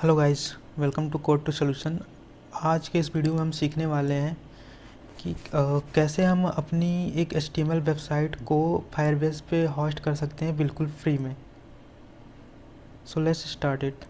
Hello guys, welcome to code to solution. आज के इस वीडियो में हम सीखने वाले हैं कि कैसे हम अपनी एक HTML वेबसाइट को फायरबेस पे होस्ट कर सकते हैं बिल्कुल फ्री में। So let's start it.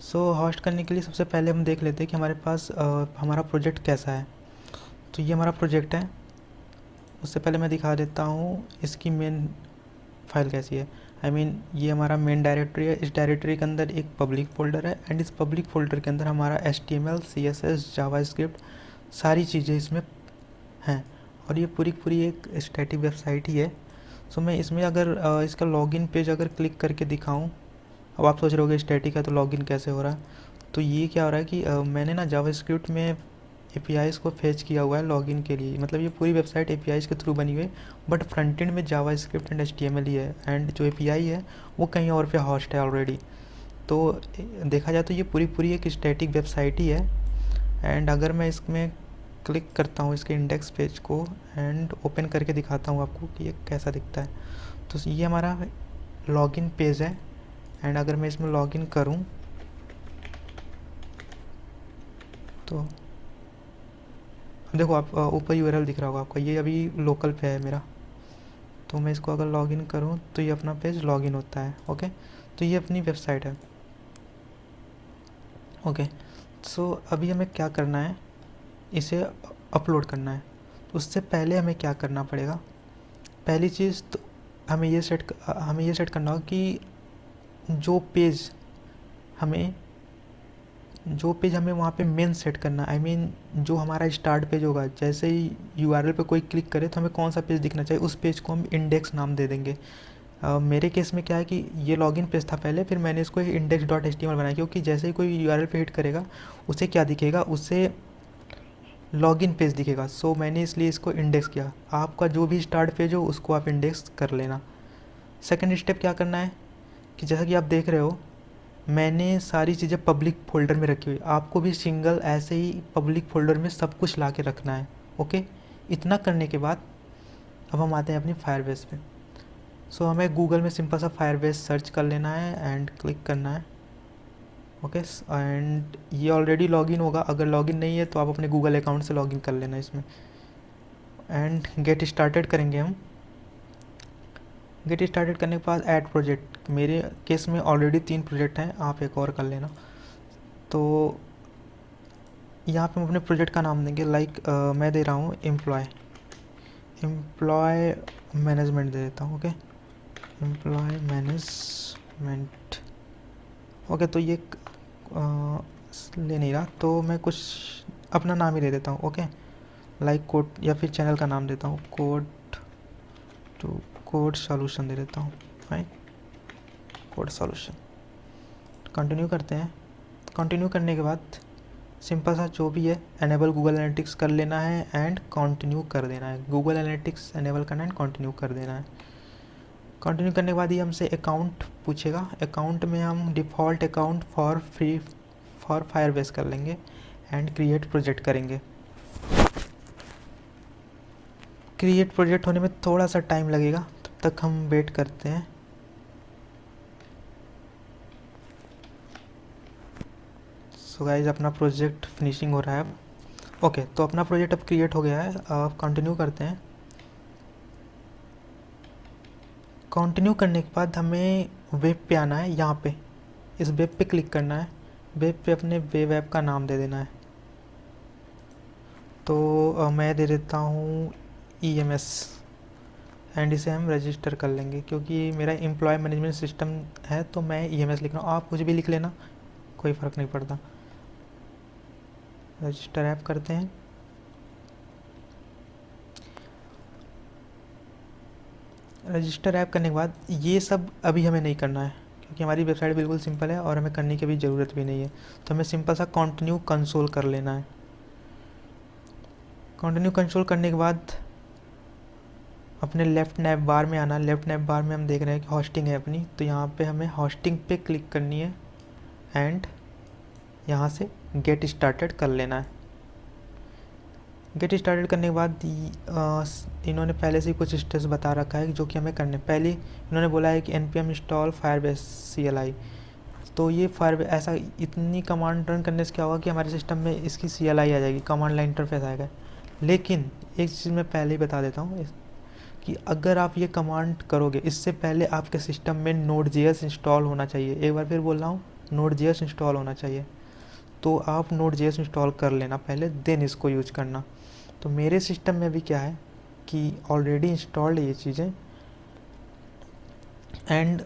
So host करने के लिए सबसे पहले हम देख लेते हैं कि हमारे पास हमारा प्रोजेक्ट कैसा है। तो ये हमारा प्रोजेक्ट है। उससे पहले मैं दिखा देता हूँ इसकी मेन फाइल कैसी है। ये हमारा मेन डायरेक्टरी है। इस डायरेक्टरी के अंदर एक पब्लिक फोल्डर है एंड इस पब्लिक फोल्डर के अंदर हमारा HTML, CSS, जावास्क्रिप्ट सारी चीज़ें इसमें हैं और ये पूरी एक स्टैटिक वेबसाइट ही है। सो मैं इसमें अगर इसका लॉगिन पेज अगर क्लिक करके दिखाऊं, अब आप सोच रहे होगे स्टैटिक है तो लॉगिन कैसे हो रहा है। तो ये क्या हो रहा है कि मैंने ना जावास्क्रिप्ट में APIs को फेच किया हुआ है लॉगिन के लिए। मतलब ये पूरी वेबसाइट APIs के थ्रू बनी हुई है, बट फ्रंट एंड में जावास्क्रिप्ट एंड HTML ही है एंड जो API है वो कहीं और पे होस्ट है ऑलरेडी। तो देखा जाए तो ये पूरी एक स्टैटिक वेबसाइट ही है। एंड अगर मैं इसमें क्लिक करता हूँ इसके इंडेक्स पेज को एंड ओपन करके दिखाता हूँ आपको कि ये कैसा दिखता है। तो ये हमारा लॉगिन पेज है एंड अगर मैं इसमें लॉगिन करूँ तो देखो आप ऊपर URL दिख रहा होगा आपका, ये अभी लोकल पे है मेरा। तो मैं इसको अगर लॉगिन करूं तो ये अपना पेज लॉगिन होता है। ओके, तो ये अपनी वेबसाइट है। ओके, सो अभी हमें क्या करना है, इसे अपलोड करना है। तो उससे पहले हमें क्या करना पड़ेगा, पहली चीज़ तो हमें ये सेट करना होगा कि जो पेज हमें वहाँ पे मेन सेट करना है। जो हमारा स्टार्ट पेज होगा, जैसे ही URL पे कोई क्लिक करे तो हमें कौन सा पेज दिखना चाहिए, उस पेज को हम इंडेक्स नाम दे देंगे। मेरे केस में क्या है कि ये लॉगिन पेज था पहले, फिर मैंने इसको index.html बनाया, क्योंकि जैसे ही कोई URL पे हिट करेगा उसे क्या दिखेगा, उसे लॉगिन पेज दिखेगा। सो मैंने इसलिए इसको इंडेक्स किया। आपका जो भी स्टार्ट पेज हो उसको आप इंडेक्स कर लेना। सेकेंड स्टेप क्या करना है कि जैसा कि आप देख रहे हो मैंने सारी चीज़ें पब्लिक फोल्डर में रखी हुई, आपको भी सिंगल ऐसे ही पब्लिक फोल्डर में सब कुछ ला के रखना है। ओके, इतना करने के बाद अब हम आते हैं अपनी फायरबेस पे। सो हमें गूगल में सिंपल सा फायरबेस सर्च कर लेना है एंड क्लिक करना है। ओके, एंड ये ऑलरेडी लॉगिन होगा, अगर लॉगिन नहीं है तो आप अपने गूगल अकाउंट से लॉगिन कर लेना इसमें। एंड गेट स्टार्टेड करेंगे हम। गेट स्टार्टेड करने के बाद ऐड प्रोजेक्ट, मेरे केस में ऑलरेडी 3 प्रोजेक्ट हैं, आप एक और कर लेना। तो यहाँ पे हम अपने प्रोजेक्ट का नाम देंगे, मैं दे रहा हूँ एम्प्लॉय मैनेजमेंट दे देता हूँ। Okay, employ management. ओके, तो ये ले नहीं रहा तो मैं कुछ अपना नाम ही दे देता हूँ। ओके, कोड, या फिर चैनल का नाम देता हूँ कोड सॉल्यूशन दे देता हूँ। Fine, code solution. कंटिन्यू करते हैं। कंटिन्यू करने के बाद सिंपल सा जो भी है एनेबल गूगल एनालिटिक्स कर लेना है एंड कंटिन्यू कर देना है। गूगल एनालिटिक्स एनेबल करना है एंड कंटिन्यू कर देना है। कंटिन्यू करने के बाद ही हमसे अकाउंट पूछेगा। अकाउंट में हम डिफ़ॉल्ट अकाउंट फॉर फायरबेस कर लेंगे एंड क्रिएट प्रोजेक्ट करेंगे। क्रिएट प्रोजेक्ट होने में थोड़ा सा टाइम लगेगा, तब तक हम वेट करते हैं। सो गाइस, अपना प्रोजेक्ट फिनिशिंग हो रहा है अब। ओके, तो अपना प्रोजेक्ट अब क्रिएट हो गया है। अब कंटिन्यू करते हैं। कंटिन्यू करने के बाद हमें वेब पे आना है। यहाँ पे इस वेब पे क्लिक करना है। वेब पे अपने वेब ऐप का नाम दे देना है। तो मैं दे देता हूँ EMS एंड इसे हम रजिस्टर कर लेंगे, क्योंकि मेरा एम्प्लॉय मैनेजमेंट सिस्टम है तो मैं EMS लिख रहा हूँ। आप कुछ भी लिख लेना, कोई फ़र्क नहीं पड़ता। रजिस्टर ऐप करते हैं। रजिस्टर ऐप करने के बाद ये सब अभी हमें नहीं करना है, क्योंकि हमारी वेबसाइट बिल्कुल सिंपल है और हमें करने की भी ज़रूरत भी नहीं है। तो हमें सिंपल सा कंटिन्यू कंसोल कर लेना है। कंटिन्यू कंसोल करने के बाद अपने लेफ़्ट नैव बार में आना। लेफ़्ट नैव बार में हम देख रहे हैं कि होस्टिंग है अपनी, तो यहाँ पे हमें होस्टिंग पे क्लिक करनी है एंड यहाँ से गेट स्टार्टेड कर लेना है। गेट स्टार्टेड करने के बाद इन्होंने पहले से ही कुछ स्टेप्स बता रखा है जो कि हमें करने। पहले इन्होंने बोला है कि npm इंस्टॉल फायरबेस CLI। तो ये फायर ऐसा इतनी कमांड रन करने से क्या होगा कि हमारे सिस्टम में इसकी CLI आ जाएगी, कमांड लाइन इंटरफेस आएगा। लेकिन एक चीज़ मैं पहले ही बता देता हूँ कि अगर आप ये कमांड करोगे इससे पहले आपके सिस्टम में Node.js इंस्टॉल होना चाहिए। एक बार फिर बोल रहा हूँ, Node.js इंस्टॉल होना चाहिए। तो आप Node.js इंस्टॉल कर लेना पहले, देन इसको यूज करना। तो मेरे सिस्टम में भी क्या है कि ऑलरेडी इंस्टॉल्ड है ये चीज़ें, एंड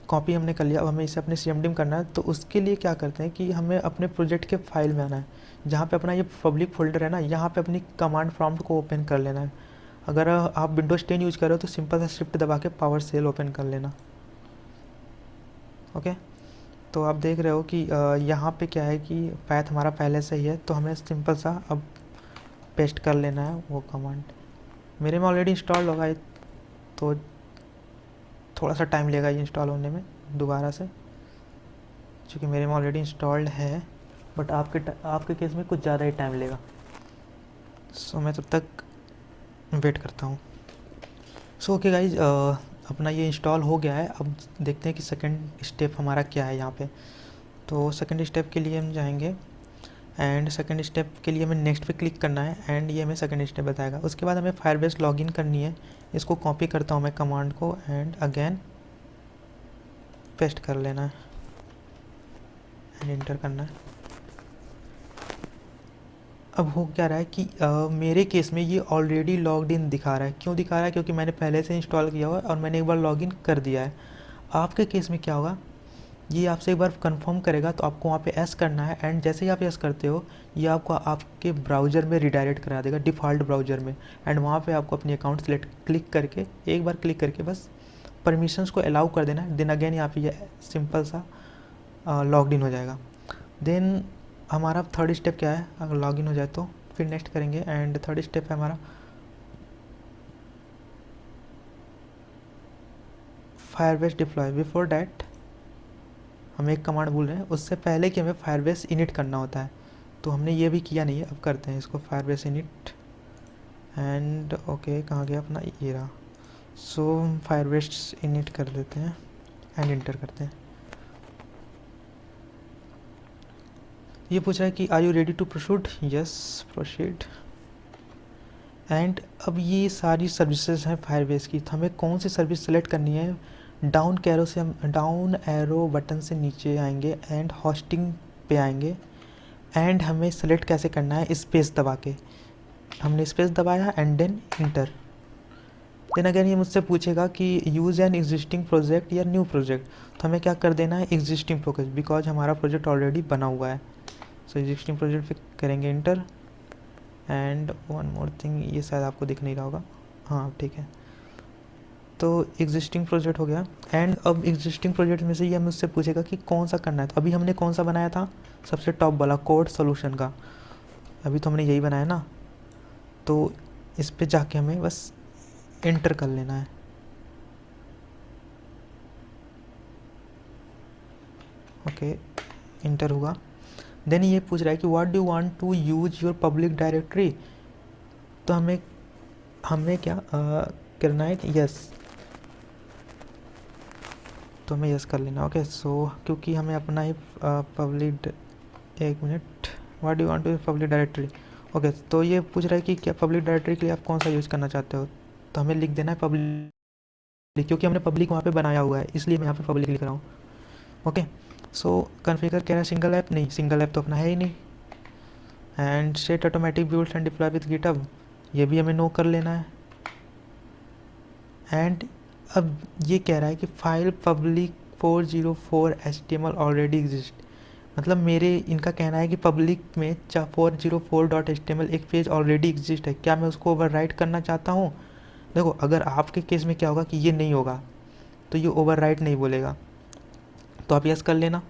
कॉपी हमने कर लिया। अब हमें इसे अपने CMD में करना है। तो उसके लिए क्या करते हैं कि हमें अपने प्रोजेक्ट के फाइल में आना है, जहाँ पे अपना ये पब्लिक फोल्डर है ना, यहाँ पे अपनी कमांड प्रॉम्प्ट को ओपन कर लेना है। अगर आप विंडोज 10 यूज कर रहे हो तो सिंपल सा शिफ्ट दबा के पावर सेल ओपन कर लेना। ओके, तो आप देख रहे हो कि यहाँ पे क्या है कि पैथ हमारा पहले से ही है, तो हमें सिंपल सा अब पेस्ट कर लेना है वो कमांड। मेरे में ऑलरेडी इंस्टॉल होगा ये, तो थोड़ा सा टाइम लेगा ये इंस्टॉल होने में दोबारा से, क्योंकि मेरे में ऑलरेडी इंस्टॉल्ड है। बट आपके केस में कुछ ज़्यादा ही टाइम लेगा। सो मैं तब तक वेट करता हूँ। सो ओके गाइज, अपना ये इंस्टॉल हो गया है। अब देखते हैं कि सेकंड स्टेप हमारा क्या है यहाँ पे। तो सेकंड स्टेप के लिए हम जाएंगे, एंड सेकंड स्टेप के लिए हमें नेक्स्ट पे क्लिक करना है, एंड ये हमें सेकंड स्टेप बताएगा। उसके बाद हमें फायरबेस लॉगिन करनी है। इसको कॉपी करता हूँ मैं कमांड को, एंड अगेन पेस्ट कर लेना है एंड इंटर करना है। अब हो क्या रहा है कि मेरे केस में ये ऑलरेडी लॉग्ड इन दिखा रहा है। क्यों दिखा रहा है? क्योंकि मैंने पहले से इंस्टॉल किया हुआ है और मैंने एक बार लॉगिन कर दिया है। आपके केस में क्या होगा, ये आपसे एक बार कंफर्म करेगा, तो आपको वहाँ पे एस करना है, एंड जैसे ही आप एस करते हो ये आपको आपके ब्राउज़र में रिडायरेक्ट करा देगा, डिफ़ॉल्ट ब्राउज़र में। एंड वहाँ पे आपको अपनी अकाउंट सेलेक्ट क्लिक करके, एक बार क्लिक करके बस परमिशंस को अलाउ कर देना है। देन अगेन यहाँ पे ये सिंपल सा लॉग्ड इन हो जाएगा। देन हमारा थर्ड स्टेप क्या है, अगर लॉगिन हो जाए तो फिर नेक्स्ट करेंगे। एंड थर्ड स्टेप है हमारा फायरबेस डिप्लॉय। बिफोर डैट हम एक कमांड भूल रहे हैं, उससे पहले कि हमें फायरबेस इनिट करना होता है, तो हमने ये भी किया नहीं है। अब करते हैं इसको फायरबेस इनिट, एंड ओके कहाँ गया अपना, ये रहा। सो फायरबेस इनिट कर देते हैं एंड इंटर करते हैं। ये पूछ रहा है कि are you ready to proceed, yes proceed. And अब ये सारी सर्विसेज हैं फायरबेस की, तो हमें कौन सी सर्विस सेलेक्ट करनी है। डाउन एरो से हम डाउन एरो बटन से नीचे आएंगे एंड होस्टिंग पे आएंगे, एंड हमें सेलेक्ट कैसे करना है, स्पेस दबा के। हमने स्पेस दबाया and then enter. Then again ये मुझसे पूछेगा कि यूज़ एन एग्जिस्टिंग प्रोजेक्ट या न्यू प्रोजेक्ट, तो हमें क्या कर देना है, एग्जिस्टिंग प्रोजेक्ट, बिकॉज हमारा प्रोजेक्ट ऑलरेडी बना हुआ है। सो एग्जिस्टिंग प्रोजेक्ट पे करेंगे enter. And one more thing, ये शायद आपको दिख नहीं रहा होगा, हाँ ठीक है। तो एग्जिस्टिंग प्रोजेक्ट हो गया। एंड अब एग्जिस्टिंग प्रोजेक्ट में से ये मुझसे पूछेगा कि कौन सा करना है। तो अभी हमने कौन सा बनाया था, सबसे टॉप वाला कोड सोल्यूशन का, अभी तो हमने यही बनाया ना। तो इस पे जाके हमें बस एंटर कर लेना है। ओके इंटर हुआ। देन ये पूछ रहा है कि what do want to use your public directory, तो हमें क्या करना है, यस, तो हमें यस कर लेना। ओके सो क्योंकि हमें अपना ही पब्लिक, एक minute, what do want to public directory. Okay तो ये पूछ रहा है कि क्या पब्लिक डायरेक्टरी के लिए आप कौन सा यूज़ करना चाहते हो, तो हमें लिख देना है पब्लिक, क्योंकि हमने पब्लिक वहाँ पे बनाया हुआ है, इसलिए मैं यहाँ पे पब्लिक लिख रहा हूँ। ओके सो कॉन्फ़िगर कह रहा है सिंगल ऐप, नहीं सिंगल ऐप तो अपना है ही नहीं। And set automatic build and deploy with GitHub, ये भी हमें नो कर लेना है। एंड अब ये कह रहा है कि file public 404 HTML already exist, मतलब मेरे इनका कहना है कि पब्लिक में 404.html एक पेज ऑलरेडी एग्जिस्ट है, क्या मैं उसको ओवरराइट करना चाहता हूँ। देखो अगर आपके केस में क्या होगा कि ये नहीं होगा, तो ये ओवरराइट नहीं बोलेगा, तो आप यस कर लेना।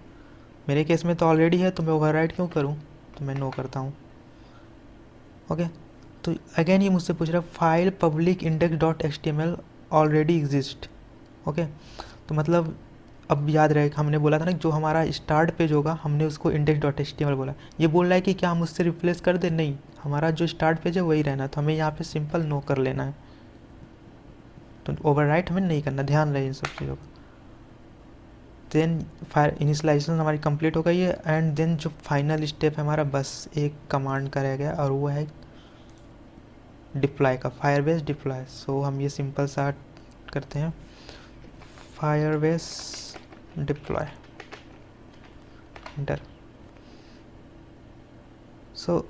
मेरे केस में तो ऑलरेडी है, तो मैं ओवरराइट क्यों करूँ, तो मैं नो करता हूँ। ओके तो अगेन ये मुझसे पूछ रहा है file public index.html already exist. Okay तो मतलब अब याद रहे हमने बोला था ना, जो हमारा स्टार्ट पेज होगा हमने उसको index.html बोला। ये बोल रहा है कि क्या हम उससे रिप्लेस कर दें, नहीं, हमारा जो स्टार्ट पेज है वही रहना, तो हमें यहाँ पे सिंपल नो कर लेना है। तो ओवरराइट हमें नहीं करना, ध्यान रहे इन सब चीज़ों का। देन फायर इनिशियलाइजेशन हमारी कंप्लीट हो गई है। एंड देन जो फाइनल स्टेप है हमारा, बस एक कमांड का रह गया और वो है डिप्लॉय का, फायरबेस डिप्लॉय। सो हम ये सिंपल सा करते हैं, फायरबेस डिप्लॉय, एंटर। सो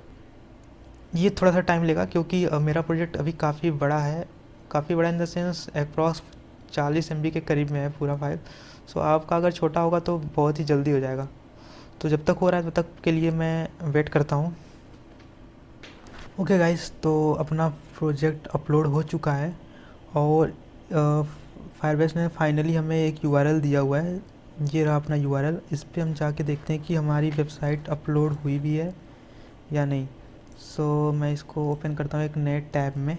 ये थोड़ा सा टाइम लेगा क्योंकि मेरा प्रोजेक्ट अभी काफ़ी बड़ा है, काफ़ी बड़ा in the sense approx 40 MB के करीब में है पूरा फाइल। सो आपका अगर छोटा होगा तो बहुत ही जल्दी हो जाएगा। तो जब तक हो रहा है तब तक के लिए मैं वेट करता हूँ। ओके गाइस, तो अपना प्रोजेक्ट अपलोड हो चुका है और फायरबेस ने फाइनली हमें एक URL दिया हुआ है। ये रहा अपना URL। इस पर हम जाके देखते हैं कि हमारी वेबसाइट अपलोड हुई भी है या नहीं। सो मैं इसको ओपन करता हूँ एक नए टैब में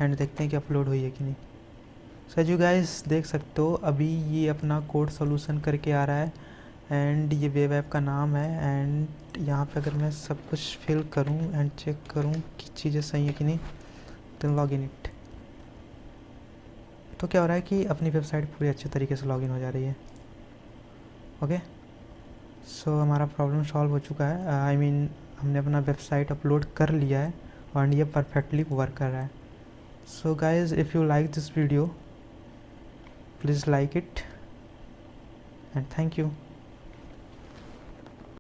एंड देखते हैं कि अपलोड हुई है कि नहीं। सो यू गाइस देख सकते हो अभी ये अपना कोड सॉल्यूशन करके आ रहा है एंड ये वेब ऐप का नाम है। एंड यहाँ पे अगर मैं सब कुछ फिल करूँ एंड चेक करूँ कि चीज़ें सही है कि नहीं, तो लॉग इन इट। तो क्या हो रहा है कि अपनी वेबसाइट पूरी अच्छे तरीके से लॉगिन हो जा रही है। ओके, सो हमारा प्रॉब्लम सॉल्व हो चुका है। आई मीन हमने अपना वेबसाइट अपलोड कर लिया है और ये परफेक्टली वर्क कर रहा है। So guys, if you like this video, please like it and thank you.